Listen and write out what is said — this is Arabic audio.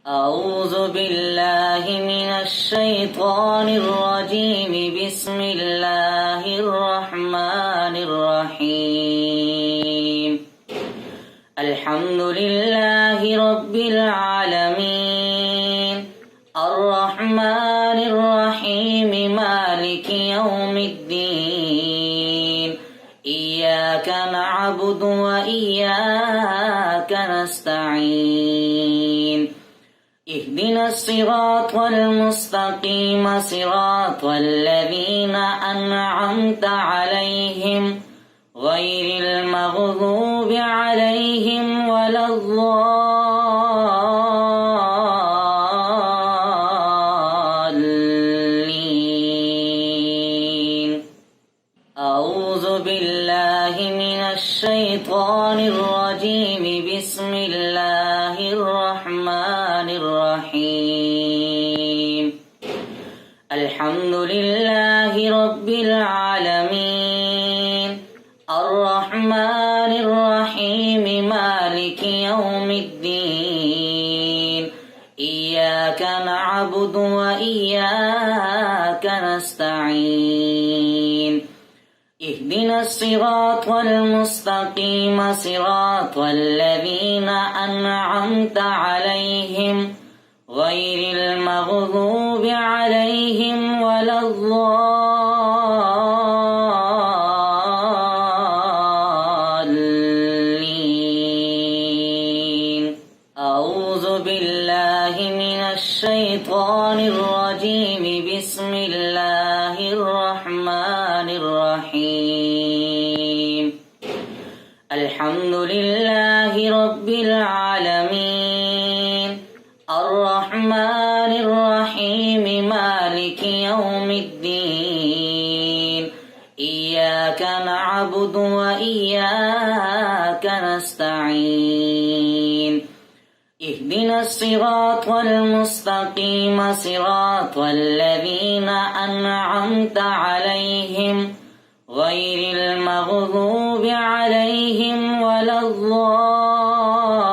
أعوذ بالله من الشيطان الرجيم. بسم الله الرحمن الرحيم. الحمد لله رب العالمين، الرحمن الرحيم، مالك يوم الدين. إياك نعبد وإياك نستعين. اهدنا الصراط المستقيم، صراط الذين أنعمت عليهم غير المغضوب عليهم ولا الضالين. أعوذ بالله من الشيطان الرجيم. بسم الله الرحمن الرحيم. الحمد لله رب العالمين، الرحمن الرحيم، مالك يوم الدين. إياك نعبد وإياك نستعين. اهدنا الصراط المستقيم، صراط الذين أنعمت عليهم غير المغضوب عليهم ولا الضالين. أعوذ بالله من الشيطان الرجيم. بسم الله الرحمن الرحيم. الحمد لله رب العالمين، الرحمن الرحيم، مالك يوم الدين. إياك نعبد وإياك نستعين. اهدنا الصراط المستقيم، صراط الذين أنعمت عليهم غير المغضوب عليهم ولا الضالين.